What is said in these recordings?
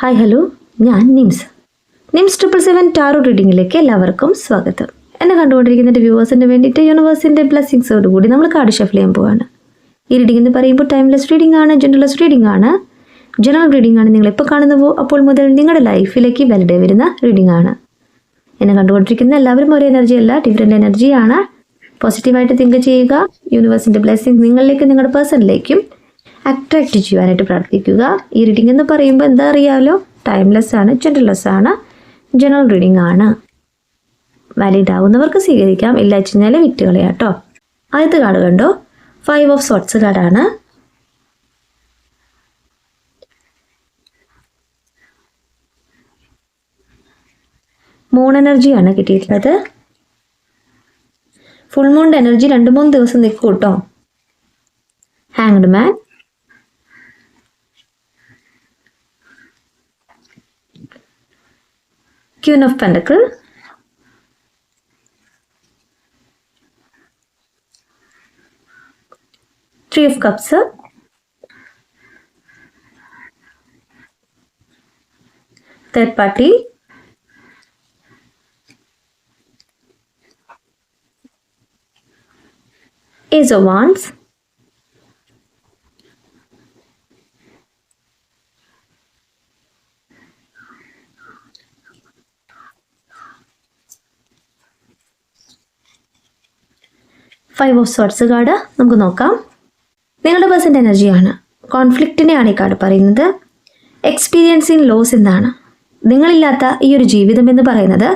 Hi hello, ഞാൻ nymphs 777 taro റീഡിങ്ങിലേക്ക് എല്ലാവർക്കും സ്വാഗതം. എന്നെ കണ്ടുകൊണ്ടിരിക്കുന്ന വ്യൂവേഴ്സിന് വേണ്ടിയിട്ട് യൂണിവേഴ്സിൻ്റെ ബ്ലെസ്സിങ്സോടുകൂടി നമ്മൾ കാർഡ് ഷഫിൾ ചെയ്യാൻ പോവാണ്. ഈ റീഡിംഗ് എന്ന് പറയുമ്പോൾ ടൈംലെസ് റീഡിംഗ് ആണ്, ജനറൽലെസ് റീഡിംഗ് ആണ്. ജനറൽ റീഡിംഗ് ആണ് നിങ്ങൾ എപ്പോൾ കാണുന്നുവോ അപ്പോൾ മുതൽ നിങ്ങളുടെ ലൈഫിലേക്ക് വാലിഡേ വരുന്ന റീഡിംഗ് ആണ്. എന്നെ കണ്ടുകൊണ്ടിരിക്കുന്ന എല്ലാവരും ഒരേ എനർജി അല്ല, ഡിഫറെൻ്റ് എനർജിയാണ്. പോസിറ്റീവായിട്ട് തിങ്ക് ചെയ്യുക. യൂണിവേഴ്സിൻ്റെ ബ്ലെസ്സിങ്സ് നിങ്ങളിലേക്കും നിങ്ങളുടെ പേഴ്സണിലേക്കും അട്രാക്റ്റ് ചെയ്യാനായിട്ട് പ്രാർത്ഥിക്കുക. ഈ റീഡിംഗ് എന്ന് പറയുമ്പോൾ എന്താ അറിയാമല്ലോ, ടൈംലെസ് ആണ്, ജനറൽലെസ് ആണ്, ജനറൽ റീഡിംഗ് ആണ്. വാലിഡ് ആവുന്നവർക്ക് സ്വീകരിക്കാം, ഇല്ല വെച്ചാൽ വിറ്റ് കളയാം കേട്ടോ. ആദ്യത്തെ കാർഡ് കണ്ടോ, 5 ഓഫ് സോർട്സ് കാർഡാണ്. മൂൺ എനർജിയാണ് കിട്ടിയിട്ടുള്ളത്. ഫുൾ മൂണിൻ്റെ എനർജി 2-3 ദിവസം നിൽക്കും കേട്ടോ. Hanged man, Queen of Pentacles, Three of Cups, third party, Ace of Wands, five of sorts card നമുക്ക് നോക്കാം. നിങ്ങളുടെ പേഴ്സൻ്റെ എനർജിയാണ്. കോൺഫ്ലിക്റ്റിനെയാണ് ഈ കാർഡ് പറയുന്നത്. എക്സ്പീരിയൻസിങ് ലോസ് എന്നാണ്. നിങ്ങളില്ലാത്ത ഈ ഒരു ജീവിതം എന്ന് പറയുന്നത്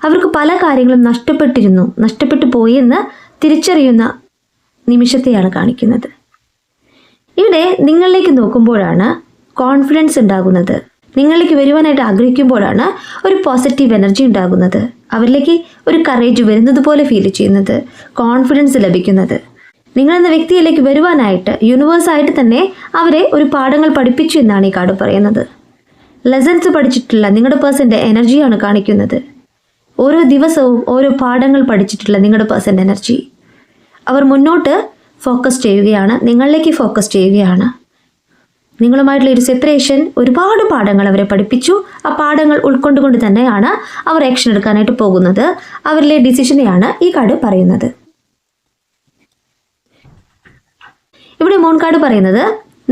അവർക്ക് പല കാര്യങ്ങളും നഷ്ടപ്പെട്ടു പോയി എന്ന് തിരിച്ചറിയുന്ന നിമിഷത്തെയാണ് കാണിക്കുന്നത്. ഇവിടെ നിങ്ങളിലേക്ക് നോക്കുമ്പോഴാണ് കോൺഫിഡൻസ് ഉണ്ടാകുന്നത്. നിങ്ങളിലേക്ക് വരുവാനായിട്ട് ആഗ്രഹിക്കുമ്പോഴാണ് ഒരു പോസിറ്റീവ് എനർജി ഉണ്ടാകുന്നത്. അവരിലേക്ക് ഒരു കറേജ് വരുന്നത് പോലെ ഫീൽ ചെയ്യുന്നത്, കോൺഫിഡൻസ് ലഭിക്കുന്നത്. നിങ്ങളെന്ന വ്യക്തിയിലേക്ക് വരുവാനായിട്ട് യൂണിവേഴ്സായിട്ട് തന്നെ അവരെ ഒരു പാഠങ്ങൾ പഠിപ്പിച്ചു എന്നാണ് ഈ കാർഡ് പറയുന്നത്. ലെസൺസ് പഠിച്ചിട്ടുള്ള നിങ്ങളുടെ പേഴ്സൻ്റെ എനർജിയാണ് കാണിക്കുന്നത്. ഓരോ ദിവസവും ഓരോ പാഠങ്ങൾ പഠിച്ചിട്ടുള്ള നിങ്ങളുടെ പേഴ്സൻ്റെ എനർജി. അവർ മുന്നോട്ട് ഫോക്കസ് ചെയ്യുകയാണ്, നിങ്ങളിലേക്ക് ഫോക്കസ് ചെയ്യുകയാണ്. നിങ്ങളുമായിട്ടുള്ള ഒരു സെപ്പറേഷൻ ഒരുപാട് പാഠങ്ങൾ അവരെ പഠിപ്പിച്ചു. ആ പാഠങ്ങൾ ഉൾക്കൊണ്ടുകൊണ്ട് തന്നെയാണ് അവർ ആക്ഷൻ എടുക്കാനായിട്ട് പോകുന്നത്. അവരിലെ ഡിസിഷനെയാണ് ഈ കാർഡ് പറയുന്നത്. ഇവിടെ മൂൺ കാർഡ് പറയുന്നത്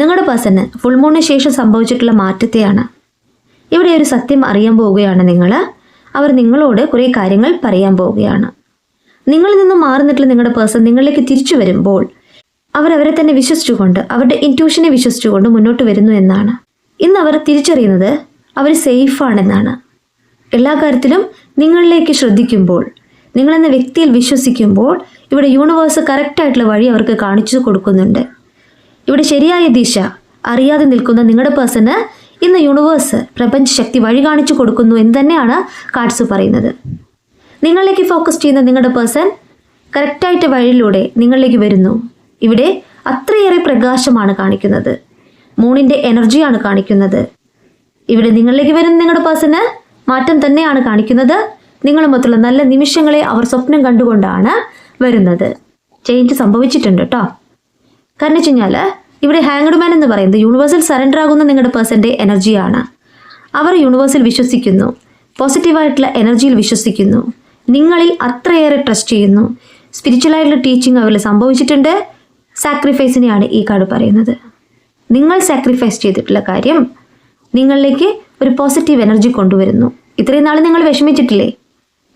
നിങ്ങളുടെ പേഴ്സണ് ഫുൾ മൂണിന് ശേഷം സംഭവിച്ചിട്ടുള്ള മാറ്റത്തെയാണ്. ഇവിടെ ഒരു സത്യം അറിയാൻ പോവുകയാണ് നിങ്ങൾ. അവർ നിങ്ങളോട് കുറേ കാര്യങ്ങൾ പറയാൻ പോവുകയാണ്. നിങ്ങളിൽ നിന്നും മാറി നിന്നിട്ടുള്ള നിങ്ങളുടെ പേഴ്സൺ നിങ്ങളിലേക്ക് തിരിച്ചു വരുമ്പോൾ അവരവരെ തന്നെ വിശ്വസിച്ചുകൊണ്ട്, അവരുടെ ഇൻറ്റ്യൂഷനെ വിശ്വസിച്ചുകൊണ്ട് മുന്നോട്ട് വരുന്നു എന്നാണ്. ഇന്ന് അവർ തിരിച്ചറിയുന്നത് അവർ സേഫാണെന്നാണ്. എല്ലാ കാര്യത്തിലും നിങ്ങളിലേക്ക് ശ്രദ്ധിക്കുമ്പോൾ, നിങ്ങളെന്ന വ്യക്തിയിൽ വിശ്വസിക്കുമ്പോൾ ഇവിടെ യൂണിവേഴ്സ് കറക്റ്റായിട്ടുള്ള വഴി അവർക്ക് കാണിച്ചു കൊടുക്കുന്നുണ്ട്. ഇവിടെ ശരിയായ ദിശ അറിയാതെ നിൽക്കുന്ന നിങ്ങളുടെ പേഴ്സണ് ഇന്ന് യൂണിവേഴ്സ്, പ്രപഞ്ചശക്തി വഴി കാണിച്ചു കൊടുക്കുന്നു എന്ന് തന്നെയാണ് കാർഡ്സ് പറയുന്നത്. നിങ്ങളിലേക്ക് ഫോക്കസ് ചെയ്യുന്ന നിങ്ങളുടെ പേഴ്സൺ കറക്റ്റായിട്ട് വഴിയിലൂടെ നിങ്ങളിലേക്ക് വരുന്നു. ഇവിടെ അത്രയേറെ പ്രകാശമാണ് കാണിക്കുന്നത്. മൂണിൻ്റെ എനർജിയാണ് കാണിക്കുന്നത്. ഇവിടെ നിങ്ങളിലേക്ക് വരുന്ന നിങ്ങളുടെ പേഴ്സണ് മാറ്റം തന്നെയാണ് കാണിക്കുന്നത്. നിങ്ങളുമൊത്തുള്ള നല്ല നിമിഷങ്ങളെ അവർ സ്വപ്നം കണ്ടുകൊണ്ടാണ് വരുന്നത്. ചേഞ്ച് സംഭവിച്ചിട്ടുണ്ട് കേട്ടോ. കാരണം വെച്ച് കഴിഞ്ഞാൽ ഇവിടെ ഹാങ്ഡ് മാൻ എന്ന് പറയുന്നത് യൂണിവേഴ്സിൽ സറണ്ടർ ആകുന്ന നിങ്ങളുടെ പേഴ്സൻ്റെ എനർജിയാണ്. അവർ യൂണിവേഴ്സിൽ വിശ്വസിക്കുന്നു, പോസിറ്റീവായിട്ടുള്ള എനർജിയിൽ വിശ്വസിക്കുന്നു, നിങ്ങളിൽ അത്രയേറെ ട്രസ്റ്റ് ചെയ്യുന്നു. സ്പിരിച്വലായിട്ടുള്ള ടീച്ചിങ് അവരിൽ സംഭവിച്ചിട്ടുണ്ട്. സാക്രിഫൈസിനെയാണ് ഈ കാർഡ് പറയുന്നത്. നിങ്ങൾ സാക്രിഫൈസ് ചെയ്തിട്ടുള്ള കാര്യം നിങ്ങളിലേക്ക് ഒരു പോസിറ്റീവ് എനർജി കൊണ്ടുവരുന്നു. ഇത്രയും നാൾ നിങ്ങൾ വിഷമിച്ചിട്ടില്ലേ,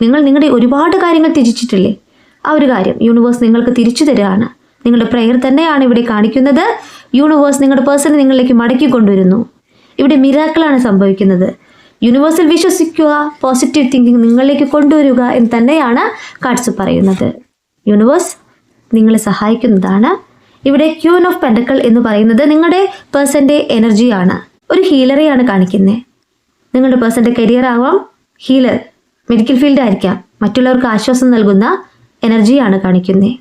നിങ്ങൾ നിങ്ങളുടെ ഒരുപാട് കാര്യങ്ങൾ ത്യജിച്ചിട്ടില്ലേ, ആ ഒരു കാര്യം യൂണിവേഴ്സ് നിങ്ങൾക്ക് തിരിച്ചു തരികയാണ്. നിങ്ങളുടെ പ്രെയർ തന്നെയാണ് ഇവിടെ കാണിക്കുന്നത്. യൂണിവേഴ്സ് നിങ്ങളുടെ പേഴ്സണെ നിങ്ങളിലേക്ക് മടക്കി കൊണ്ടുവരുന്നു. ഇവിടെ മിറാക്കിളാണ് സംഭവിക്കുന്നത്. യൂണിവേഴ്സിൽ വിശ്വസിക്കുക, പോസിറ്റീവ് തിങ്കിങ് നിങ്ങളിലേക്ക് കൊണ്ടുവരിക എന്ന് തന്നെയാണ് കാർഡ്സ് പറയുന്നത്. യൂണിവേഴ്സ് നിങ്ങളെ സഹായിക്കുന്നതാണ്. ഇവിടെ ക്യൂൻ ഓഫ് പെൻഡക്കിൾ എന്ന് പറയുന്നത് നിങ്ങളുടെ പേഴ്സൻ്റെ എനർജിയാണ്. ഒരു ഹീലറെയാണ് കാണിക്കുന്നത്. നിങ്ങളുടെ പേഴ്സൻ്റെ കരിയർ ആവാം, ഹീലർ, മെഡിക്കൽ ഫീൽഡ് ആയിരിക്കാം, മറ്റുള്ളവർക്ക് ആശ്വാസം നൽകുന്ന എനർജിയാണ് കാണിക്കുന്നത്.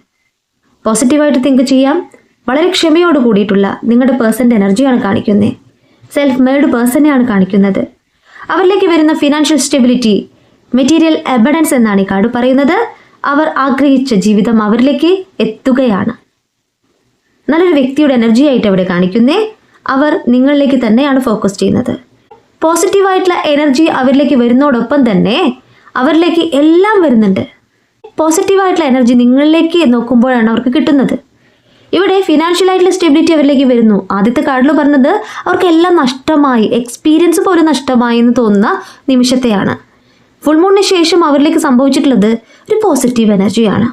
പോസിറ്റീവായിട്ട് തിങ്ക് ചെയ്യാം. വളരെ ക്ഷമയോട് കൂടിയിട്ടുള്ള നിങ്ങളുടെ പേഴ്സൻ്റെ എനർജിയാണ് കാണിക്കുന്നത്. സെൽഫ് മെയ്ഡ് പേഴ്സണെയാണ് കാണിക്കുന്നത്. അവരിലേക്ക് വരുന്ന ഫിനാൻഷ്യൽ സ്റ്റെബിലിറ്റി, മെറ്റീരിയൽ അബഡൻസ് എന്നാണ് ഈ കാർഡ് പറയുന്നത്. അവർ ആഗ്രഹിച്ച ജീവിതം അവരിലേക്ക് എത്തുകയാണ്. നല്ലൊരു വ്യക്തിയുടെ എനർജി ആയിട്ട് അവിടെ കാണിക്കുന്നേ. അവർ നിങ്ങളിലേക്ക് തന്നെയാണ് ഫോക്കസ് ചെയ്യുന്നത്. പോസിറ്റീവായിട്ടുള്ള എനർജി അവരിലേക്ക് വരുന്നതോടൊപ്പം തന്നെ അവരിലേക്ക് എല്ലാം വരുന്നുണ്ട്. പോസിറ്റീവായിട്ടുള്ള എനർജി നിങ്ങളിലേക്ക് നോക്കുമ്പോഴാണ് അവർക്ക് കിട്ടുന്നത്. ഇവിടെ ഫിനാൻഷ്യലായിട്ടുള്ള സ്റ്റെബിലിറ്റി അവരിലേക്ക് വരുന്നു. ആദ്യത്തെ കാർഡിൽ പറഞ്ഞത് അവർക്ക് എല്ലാം നഷ്ടമായി, എക്സ്പീരിയൻസ് പോലും നഷ്ടമായി എന്ന് തോന്നുന്ന നിമിഷത്തെയാണ്. ഫുൾ മൂണിന് ശേഷം അവരിലേക്ക് സംഭവിച്ചിട്ടുള്ളത് ഒരു പോസിറ്റീവ് എനർജിയാണ്.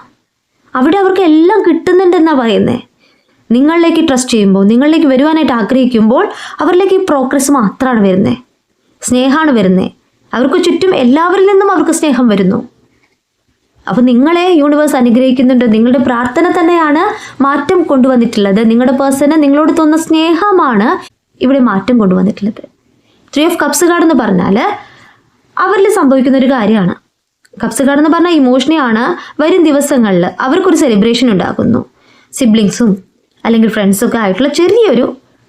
അവിടെ അവർക്ക് എല്ലാം കിട്ടുന്നുണ്ടെന്നാണ് പറയുന്നത്. നിങ്ങളിലേക്ക് ട്രസ്റ്റ് ചെയ്യുമ്പോൾ, നിങ്ങളിലേക്ക് വരുവാനായിട്ട് ആഗ്രഹിക്കുമ്പോൾ അവരിലേക്ക് പ്രോഗ്രസ് മാത്രമാണ് വരുന്നത്, സ്നേഹമാണ് വരുന്നത്. അവർക്ക് ചുറ്റും എല്ലാവരിൽ നിന്നും അവർക്ക് സ്നേഹം വരുന്നു. അപ്പോൾ നിങ്ങളെ യൂണിവേഴ്സ് അനുഗ്രഹിക്കുന്നുണ്ട്. നിങ്ങളുടെ പ്രാർത്ഥന തന്നെയാണ് മാറ്റം കൊണ്ടുവന്നിട്ടുള്ളത്. നിങ്ങളുടെ പേഴ്സണ് നിങ്ങളോട് തോന്നുന്ന സ്നേഹമാണ് ഇവിടെ മാറ്റം കൊണ്ടുവന്നിട്ടുള്ളത്. 3 ഓഫ് കപ്സ് കാർഡ് എന്ന് പറഞ്ഞാൽ അവരിൽ സംഭവിക്കുന്ന ഒരു കാര്യമാണ്. കപ്സ് കാർഡ് എന്ന് പറഞ്ഞാൽ ഇമോഷനെയാണ്. വരും ദിവസങ്ങളിൽ അവർക്കൊരു സെലിബ്രേഷൻ ഉണ്ടാകുന്നു. സിബ്ലിങ്സും അല്ലെങ്കിൽ ഫ്രണ്ട്സൊക്കെ ആയിട്ടുള്ള ചെറിയൊരു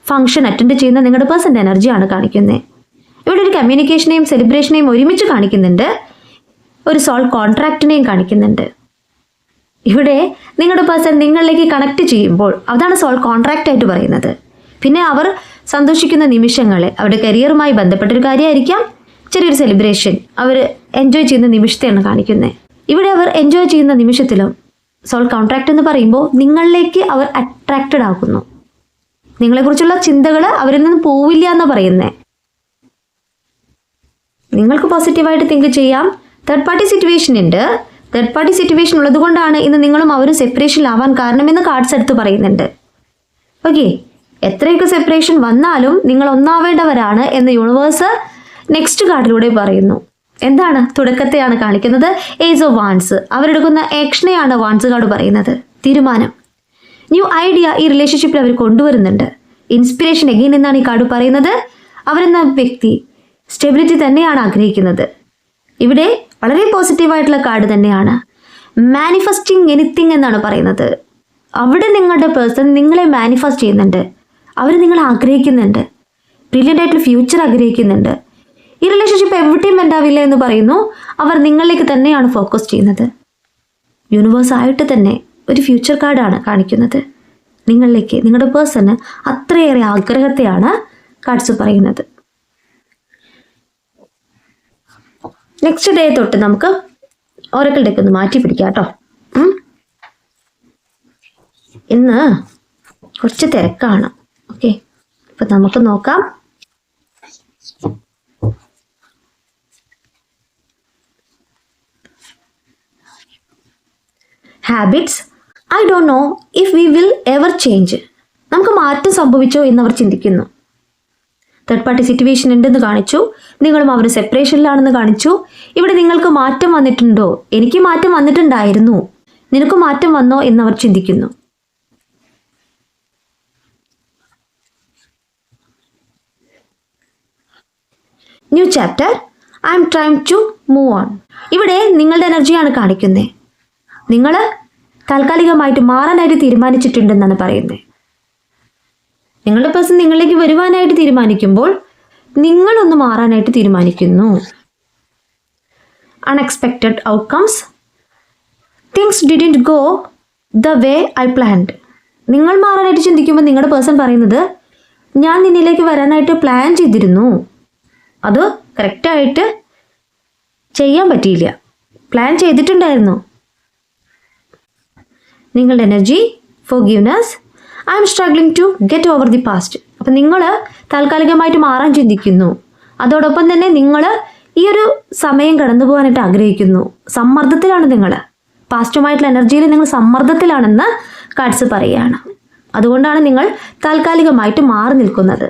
ഫംഗ്ഷൻ അറ്റൻഡ് ചെയ്യുന്ന നിങ്ങളുടെ പേഴ്സൻ്റെ എനർജിയാണ് കാണിക്കുന്നത്. ഇവിടെ ഒരു കമ്മ്യൂണിക്കേഷനെയും സെലിബ്രേഷനെയും ഒരുമിച്ച് കാണിക്കുന്നുണ്ട്. ഒരു സോൾ കോൺട്രാക്റ്റിനെയും കാണിക്കുന്നുണ്ട്. ഇവിടെ നിങ്ങളുടെ പേഴ്സൺ നിങ്ങളിലേക്ക് കണക്ട് ചെയ്യുമ്പോൾ അതാണ് സോൾ കോൺട്രാക്റ്റ് ആയിട്ട് പറയുന്നത്. പിന്നെ അവർ സന്തോഷിക്കുന്ന നിമിഷങ്ങളെ അവരുടെ കരിയറുമായി ബന്ധപ്പെട്ടൊരു കാര്യമായിരിക്കാം, ചെറിയൊരു സെലിബ്രേഷൻ അവർ എൻജോയ് ചെയ്യുന്ന നിമിഷത്തെയാണ് കാണിക്കുന്നത്. ഇവിടെ അവർ എൻജോയ് ചെയ്യുന്ന നിമിഷത്തിലും സോൾ കോൺട്രാക്റ്റ് എന്ന് പറയുമ്പോൾ നിങ്ങളിലേക്ക് അവർ അട്രാക്റ്റഡ് ആകുന്നു. നിങ്ങളെക്കുറിച്ചുള്ള ചിന്തകൾ അവരിൽ നിന്ന് പോവില്ല എന്നാണ് പറയുന്നത്. നിങ്ങൾക്ക് പോസിറ്റീവായിട്ട് തിങ്ക് ചെയ്യാം. തേർഡ് പാർട്ടി സിറ്റുവേഷൻ ഉണ്ട്. തേർഡ് പാർട്ടി സിറ്റുവേഷൻ ഉള്ളതുകൊണ്ടാണ് ഇന്ന് നിങ്ങളും അവരും സെപ്പറേഷനിലാവാൻ കാരണമെന്ന് കാർഡ്സ് എടുത്ത് പറയുന്നുണ്ട്. ഓക്കെ, എത്രയൊക്കെ സെപ്പറേഷൻ വന്നാലും നിങ്ങൾ ഒന്നാവേണ്ടവരാണ് എന്ന് യൂണിവേഴ്സ് നെക്സ്റ്റ് കാർഡിലൂടെ പറയുന്നു. എന്താണ്? തുടക്കത്തെയാണ് കാണിക്കുന്നത്. Ace of wands. അവരെടുക്കുന്ന ആക്ഷനെയാണ് വാൻസ് കാർഡ് പറയുന്നത്. തീരുമാനം, ന്യൂ ഐഡിയ ഈ റിലേഷൻഷിപ്പിൽ അവർ കൊണ്ടുവരുന്നുണ്ട്. ഇൻസ്പിറേഷൻ എഗെയിൻ എന്നാണ് ഈ കാർഡ് പറയുന്നത്. അവരെന്ന വ്യക്തി സ്റ്റെബിലിറ്റി തന്നെയാണ് ആഗ്രഹിക്കുന്നത്. ഇവിടെ വളരെ പോസിറ്റീവായിട്ടുള്ള കാർഡ് തന്നെയാണ്. മാനിഫെസ്റ്റിംഗ് എനിത്തിങ് എന്നാണ് പറയുന്നത്. അവിടെ നിങ്ങളുടെ പേഴ്സൺ നിങ്ങളെ മാനിഫെസ്റ്റ് ചെയ്യുന്നുണ്ട്. അവർ നിങ്ങളെ ആഗ്രഹിക്കുന്നുണ്ട്. ബ്രില്യൻ്റ് ആയിട്ടുള്ള ഫ്യൂച്ചർ ആഗ്രഹിക്കുന്നുണ്ട്. ഈ റിലേഷൻഷിപ്പ് എവിടെയും ഉണ്ടാവില്ല എന്ന് പറയുന്നു. അവർ നിങ്ങളിലേക്ക് തന്നെയാണ് ഫോക്കസ് ചെയ്യുന്നത്. യൂണിവേഴ്സ് ആയിട്ട് തന്നെ ഒരു ഫ്യൂച്ചർ കാർഡാണ് കാണിക്കുന്നത്. നിങ്ങളിലേക്ക്, നിങ്ങളുടെ പേഴ്സണ് അത്രയേറെ ആഗ്രഹത്തെയാണ് കാർഡ്സ് പറയുന്നത്. നെക്സ്റ്റ് ഡേ തൊട്ട് നമുക്ക് ഓറക്കിൾ ഡെക്ക് ഒന്ന് മാറ്റി പിടിക്കാം കേട്ടോ. ഇന്ന് കുറച്ച് തിരക്കാണ്. ഓക്കെ, ഇപ്പൊ നമുക്ക് നോക്കാം. Habits. I don't know if we will ever change. നമുക്ക് മാറ്റം സംഭവിച്ചോ എന്നവർ ചിന്തിക്കുന്നു. തേർഡ് പാർട്ടി സിറ്റുവേഷൻ ഉണ്ടെന്ന് കാണിച്ചു. നിങ്ങളും അവർ സെപ്പറേഷനിലാണെന്ന് കാണിച്ചു. ഇവിടെ നിങ്ങൾക്ക് മാറ്റം വന്നിട്ടുണ്ടോ? എനിക്ക് മാറ്റം വന്നിട്ടുണ്ടായിരുന്നു, നിനക്ക് മാറ്റം വന്നോ എന്നവർ ചിന്തിക്കുന്നു. New chapter. I'm trying to move on. ഇവിടെ നിങ്ങളുടെ എനർജിയാണ് കാണിക്കുന്നത്. നിങ്ങൾ താൽക്കാലികമായിട്ട് മാറാനായിട്ട് തീരുമാനിച്ചിട്ടുണ്ടെന്നാണ് പറയുന്നത്. നിങ്ങളുടെ പേഴ്സൺ നിങ്ങളിലേക്ക് വരുവാനായിട്ട് തീരുമാനിക്കുമ്പോൾ നിങ്ങളൊന്ന് മാറാനായിട്ട് തീരുമാനിക്കുന്നു. Unexpected outcomes. Things didn't go the way I planned. നിങ്ങൾ മാറാനായിട്ട് ചിന്തിക്കുമ്പോൾ നിങ്ങളുടെ പേഴ്സൺ പറയുന്നത് ഞാൻ നിന്നിലേക്ക് വരാനായിട്ട് പ്ലാൻ ചെയ്തിരുന്നു, അത് കറക്റ്റായിട്ട് ചെയ്യാൻ പറ്റിയില്ല, പ്ലാൻ ചെയ്തിട്ടുണ്ടായിരുന്നു. നിങ്ങളുടെ energy forgiveness. I'm struggling to get over the past. അപ്പം നിങ്ങൾ താൽക്കാലികമായിട്ട് മാറാൻ ചിന്തിക്കുന്നു. അതോടൊപ്പം തന്നെ നിങ്ങൾ ഈ ഒരു സമയം കടന്നു പോകാനായിട്ട് ആഗ്രഹിക്കുന്നു. സമ്മർദ്ദത്തിലാണ് നിങ്ങൾ. പാസ്റ്റുമായിട്ടുള്ള എനർജിയിൽ നിങ്ങൾ സമ്മർദ്ദത്തിലാണെന്ന് കാർഡ്സ് പറയുകയാണ്. അതുകൊണ്ടാണ് നിങ്ങൾ താൽക്കാലികമായിട്ട് മാറി നിൽക്കുന്നത്.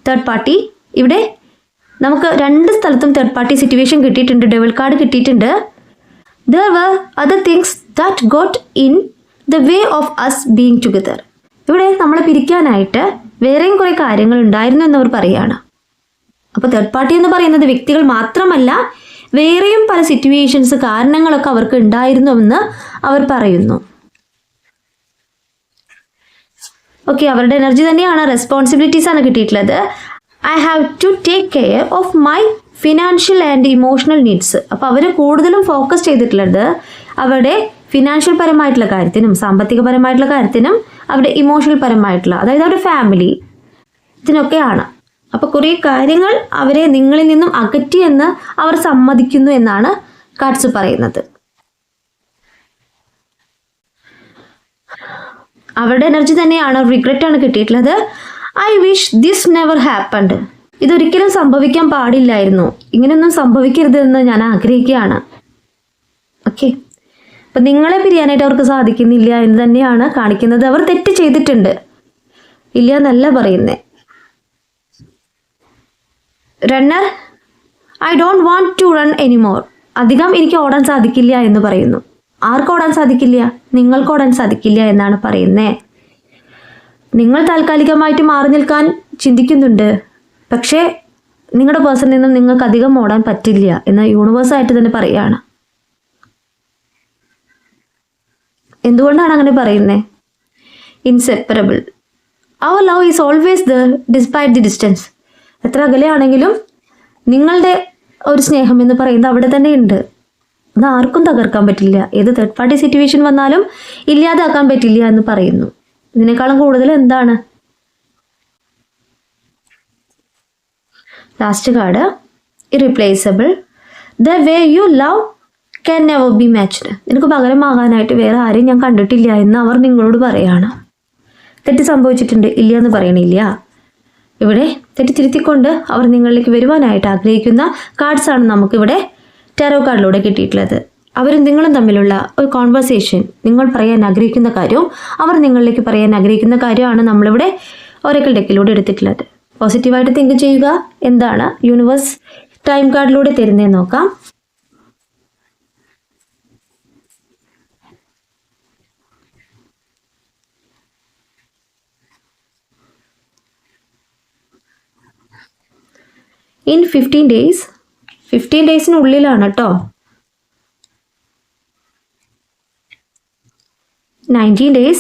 Third party. ഇവിടെ നമുക്ക് രണ്ട് സ്ഥലത്തും തേർഡ് പാർട്ടി സിറ്റുവേഷൻ കിട്ടിയിട്ടുണ്ട്. ഡെവിൾ കാർഡ് കിട്ടിയിട്ടുണ്ട്. There were other things that got in the way of us being together. ഇവിടെ നമ്മളെ പിരിക്കാനായിട്ട് വേറെയും കുറേ കാര്യങ്ങൾ ഉണ്ടായിരുന്നു എന്നവർ പറയുകയാണ്. അപ്പോൾ തേർഡ് പാർട്ടി എന്ന് പറയുന്നത് വ്യക്തികൾ മാത്രമല്ല, വേറെയും പല സിറ്റുവേഷൻസ്, കാരണങ്ങളൊക്കെ അവർക്ക് ഉണ്ടായിരുന്നു എന്ന് അവർ പറയുന്നു. ഓക്കെ, അവരുടെ എനർജി തന്നെയാണ്. റെസ്പോൺസിബിലിറ്റീസ് ആണ് കിട്ടിയിട്ടുള്ളത്. I have to take care of my financial and emotional needs. അപ്പോൾ അവർ കൂടുതലും ഫോക്കസ് ചെയ്തിട്ടുള്ളത് അവരുടെ ഫിനാൻഷ്യൽ പരമായിട്ടുള്ള കാര്യത്തിനും സാമ്പത്തികപരമായിട്ടുള്ള കാര്യത്തിനും അവരുടെ ഇമോഷണൽ പരമായിട്ടുള്ള, അതായത് അവരുടെ ഫാമിലി, ഇതിനൊക്കെയാണ്. അപ്പോൾ കുറേ കാര്യങ്ങൾ അവരെ നിങ്ങളിൽ നിന്നും അകറ്റി എന്ന് അവർ സമ്മതിക്കുന്നു എന്നാണ് കാർഡ്സ് പറയുന്നത്. അവരുടെ എനർജി തന്നെയാണ്, റിഗ്രറ്റ് ആണ് കിട്ടിയിട്ടുള്ളത്. I wish this never happened. ഇതൊരിക്കലും സംഭവിക്കാൻ പാടില്ലായിരുന്നു, ഇങ്ങനെയൊന്നും സംഭവിക്കരുതെന്ന് ഞാൻ ആഗ്രഹിക്കുകയാണ്. ഓക്കെ, അപ്പം നിങ്ങളെ പിരിയാനായിട്ട് അവർക്ക് സാധിക്കുന്നില്ല എന്ന് തന്നെയാണ് കാണിക്കുന്നത്. അവർ തെറ്റ് ചെയ്തിട്ടുണ്ട്, ഇല്ല എന്നല്ല പറയുന്നത്. Runner, I don't want to run anymore. അധികം എനിക്ക് ഓടാൻ സാധിക്കില്ല എന്ന് പറയുന്നു. ആർക്ക് ഓടാൻ സാധിക്കില്ല? നിങ്ങൾക്ക് ഓടാൻ സാധിക്കില്ല എന്നാണ് പറയുന്നത്. നിങ്ങൾ താൽക്കാലികമായിട്ട് മാറി നിൽക്കാൻ ചിന്തിക്കുന്നുണ്ട്, പക്ഷേ നിങ്ങളുടെ പേഴ്സണിൽ നിന്നും നിങ്ങൾക്ക് അധികം ഓടാൻ പറ്റില്ല എന്ന് യൂണിവേഴ്സായിട്ട് തന്നെ പറയുകയാണ്. എന്തുകൊണ്ടാണ് അങ്ങനെ പറയുന്നത്? Inseparable. Our love is always the despite the distance. എത്ര അകലെയാണെങ്കിലും നിങ്ങളുടെ ഒരു സ്നേഹം എന്ന് പറയുന്നത് അവിടെ തന്നെ ഉണ്ട്. അത് ആർക്കും തകർക്കാൻ പറ്റില്ല. ഏത് തേർഡ് പാർട്ടി സിറ്റുവേഷൻ വന്നാലും ഇല്ലാതാക്കാൻ പറ്റില്ല എന്ന് പറയുന്നു. ഇതിനേക്കാളും കൂടുതൽ എന്താണ്? Last card, irreplaceable. The way you love can never be matched. നിനക്ക് പകരമാകാനായിട്ട് വേറെ ആരെയും ഞാൻ കണ്ടിട്ടില്ല എന്ന് അവർ നിങ്ങളോട് പറയുകയാണ്. തെറ്റ് സംഭവിച്ചിട്ടുണ്ട്, ഇല്ല എന്ന് പറയണില്ല. ഇവിടെ തെറ്റ് തിരുത്തിക്കൊണ്ട് അവർ നിങ്ങളിലേക്ക് വരുവാനായിട്ട് ആഗ്രഹിക്കുന്ന കാർഡ്സാണ് നമുക്കിവിടെ ടാരോ കാർഡിലൂടെ കിട്ടിയിട്ടുള്ളത്. അവരും നിങ്ങളും തമ്മിലുള്ള ഒരു കോൺവെർസേഷൻ, നിങ്ങൾ പറയാൻ ആഗ്രഹിക്കുന്ന കാര്യവും അവർ നിങ്ങളിലേക്ക് പറയാൻ ആഗ്രഹിക്കുന്ന കാര്യമാണ് നമ്മളിവിടെ ഒറക്കിൾ ഡെക്കിലൂടെ എടുത്തിട്ടുള്ളത്. പോസിറ്റീവായിട്ട് തിങ്ക് ചെയ്യുക. എന്താണ് യൂണിവേഴ്സ് ടൈം കാർഡിലൂടെ തരുന്നതെന്ന് നോക്കാം. ഇൻ 15 days, 15 ഡേയ്സിനുള്ളിലാണ് കേട്ടോ. 19 days,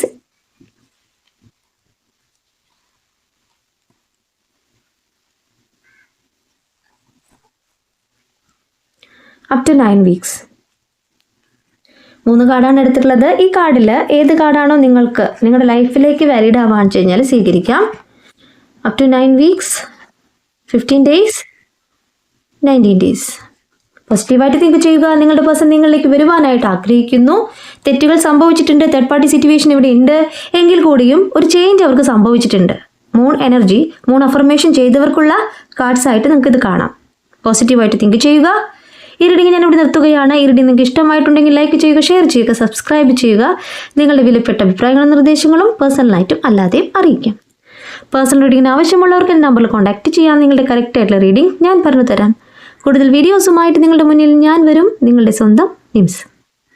up to 9 weeks. 3 കാർഡാണ് എടുത്തിട്ടുള്ളത്. ഈ കാർഡിൽ ഏത് കാർഡാണോ നിങ്ങൾക്ക് നിങ്ങളുടെ ലൈഫിലേക്ക് വാലിഡ് ആവാന്ന് വെച്ച് കഴിഞ്ഞാൽ സ്വീകരിക്കാം. up to 9 weeks, 15 days, 19 days. പോസിറ്റീവായിട്ട് തിങ്ക് ചെയ്യുക. നിങ്ങളുടെ പേഴ്സൺ നിങ്ങളിലേക്ക് വരുവാനായിട്ട് ആഗ്രഹിക്കുന്നു. തെറ്റുകൾ സംഭവിച്ചിട്ടുണ്ട്, തേർഡ് പാർട്ടി സിറ്റുവേഷൻ ഇവിടെ ഉണ്ട് എങ്കിൽ കൂടിയും ഒരു ചേഞ്ച് അവർക്ക് സംഭവിച്ചിട്ടുണ്ട്. മൂൺ എനർജി, മൂൺ അഫർമേഷൻ ചെയ്തവർക്കുള്ള കാർഡ്സ് ആയിട്ട് നിങ്ങൾക്ക് ഇത് കാണാം. പോസിറ്റീവായിട്ട് തിങ്ക് ചെയ്യുക. ഈ റീഡിംഗ് ഞാൻ ഇവിടെ നിർത്തുകയാണ്. ഈ റീഡിംഗ് നിങ്ങൾക്ക് ഇഷ്ടമായിട്ടുണ്ടെങ്കിൽ ലൈക്ക് ചെയ്യുക, ഷെയർ ചെയ്യുക, സബ്സ്ക്രൈബ് ചെയ്യുക. നിങ്ങളുടെ വിലപ്പെട്ട അഭിപ്രായങ്ങളും നിർദ്ദേശങ്ങളും പേഴ്സണലായിട്ടും അല്ലാതെയും അറിയിക്കാം. പേഴ്സണൽ റീഡിങ്ങിന് ആവശ്യമുള്ളവർക്ക് നമ്പറിൽ കോൺടാക്ട് ചെയ്യാം. നിങ്ങളുടെ കറക്റ്റ് ആയിട്ടുള്ള റീഡിംഗ് ഞാൻ പറഞ്ഞു തരാം. കൂടുതൽ വീഡിയോസുമായിട്ട് നിങ്ങളുടെ മുന്നിൽ ഞാൻ വരും. നിങ്ങളുടെ സ്വന്തം നിംസ്.